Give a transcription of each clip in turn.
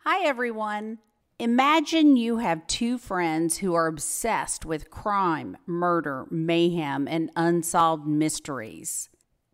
Hi, everyone. Imagine you have two friends who are obsessed with crime, murder, mayhem, and unsolved mysteries.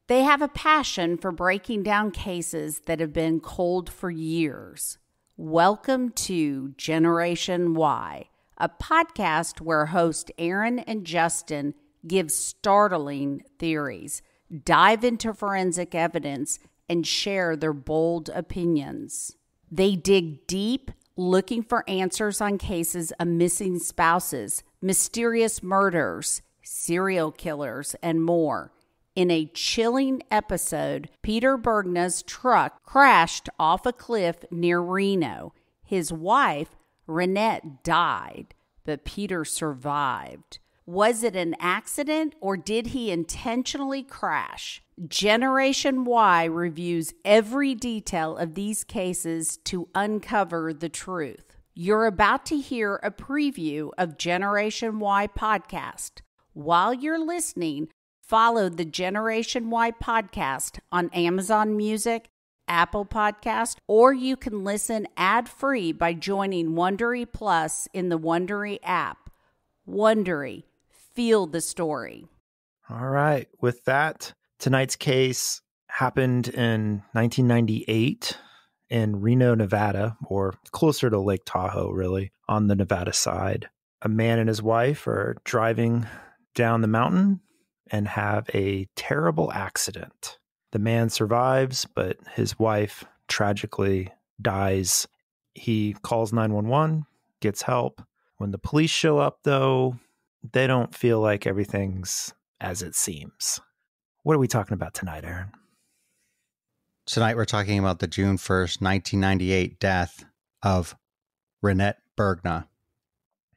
They have a passion for breaking down cases that have been cold for years. Welcome to Generation Y, a podcast where hosts Aaron and Justin give startling theories, dive into forensic evidence, and share their bold opinions. They dig deep, looking for answers on cases of missing spouses, mysterious murders, serial killers, and more. In a chilling episode, Peter Bergna's truck crashed off a cliff near Reno. His wife, Renette, died, but Peter survived. Was it an accident or did he intentionally crash? Generation Y reviews every detail of these cases to uncover the truth. You're about to hear a preview of Generation Y podcast. While you're listening, follow the Generation Y podcast on Amazon Music, Apple Podcast, or you can listen ad-free by joining Wondery Plus in the Wondery app. Wondery. Feel the story. All right. With that, tonight's case happened in 1998 in Reno, Nevada, or closer to Lake Tahoe, really, on the Nevada side. A man and his wife are driving down the mountain and have a terrible accident. The man survives, but his wife tragically dies. He calls 911, gets help. When the police show up, though, they don't feel like everything's as it seems. What are we talking about tonight, Aaron? Tonight we're talking about the June 1st, 1998 death of Renette Bergna.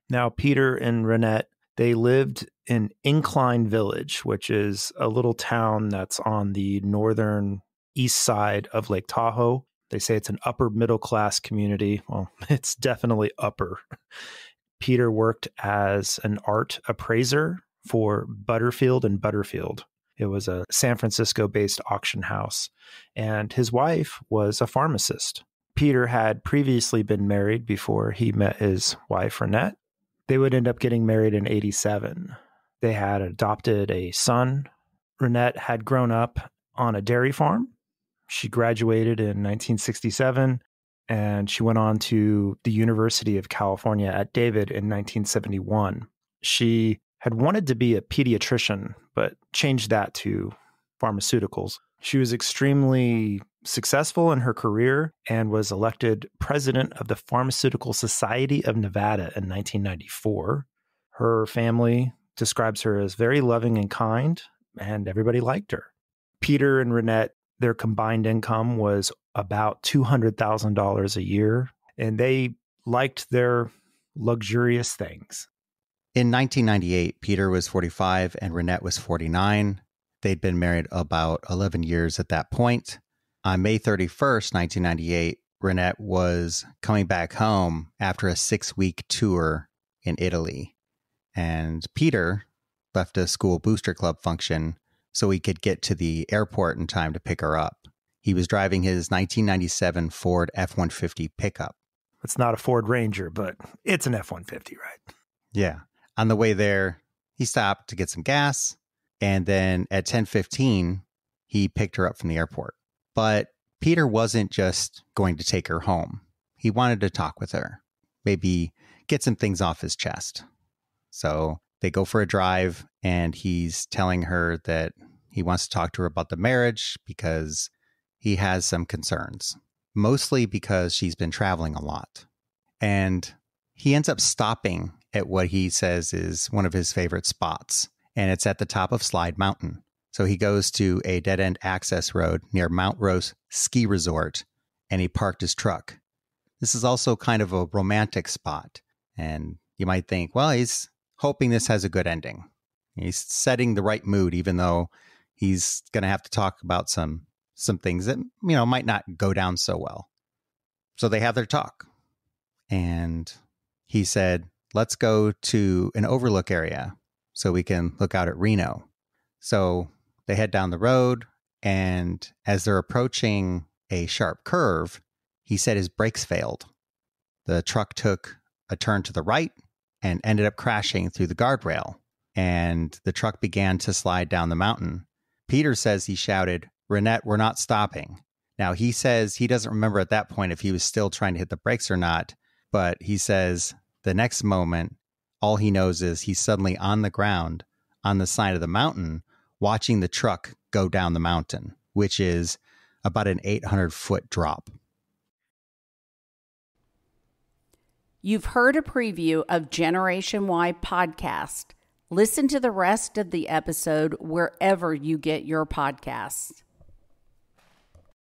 Now, Peter and Renette, they lived in Incline Village, which is a little town that's on the northern east side of Lake Tahoe. They say it's an upper middle class community. Well, it's definitely upper. Peter worked as an art appraiser for Butterfield and Butterfield. It was a San Francisco-based auction house, and his wife was a pharmacist. Peter had previously been married before he met his wife, Renette. They would end up getting married in 1987. They had adopted a son. Renette had grown up on a dairy farm. She graduated in 1967. And she went on to the University of California at David in 1971. She had wanted to be a pediatrician, but changed that to pharmaceuticals. She was extremely successful in her career and was elected president of the Pharmaceutical Society of Nevada in 1994. Her family describes her as very loving and kind, and everybody liked her. Peter and Renette, their combined income was about $200,000 a year, and they liked their luxurious things. In 1998, Peter was 45 and Renette was 49. They'd been married about 11 years at that point. On May 31st, 1998, Renette was coming back home after a 6-week tour in Italy. And Peter left a school booster club function so he could get to the airport in time to pick her up. He was driving his 1997 Ford F-150 pickup. It's not a Ford Ranger, but it's an F-150, right? Yeah. On the way there, he stopped to get some gas, and then at 10:15, he picked her up from the airport. But Peter wasn't just going to take her home. He wanted to talk with her, maybe get some things off his chest. So they go for a drive, and he's telling her that he wants to talk to her about the marriage because he has some concerns, mostly because she's been traveling a lot. And he ends up stopping at what he says is one of his favorite spots, and it's at the top of Slide Mountain. So he goes to a dead-end access road near Mount Rose Ski Resort, and he parked his truck. This is also kind of a romantic spot, and you might think, well, he's hoping this has a good ending. He's setting the right mood, even though he's going to have to talk about some things that, might not go down so well. So they have their talk. And he said, let's go to an overlook area so we can look out at Reno. So they head down the road, and as they're approaching a sharp curve, he said his brakes failed. The truck took a turn to the right and ended up crashing through the guardrail, and the truck began to slide down the mountain. Peter says he shouted, "Renette, we're not stopping." Now, he says he doesn't remember at that point if he was still trying to hit the brakes or not, but he says the next moment, all he knows is he's suddenly on the ground on the side of the mountain watching the truck go down the mountain, which is about an 800-foot drop. You've heard a preview of Generation Y podcast. Listen to the rest of the episode wherever you get your podcasts.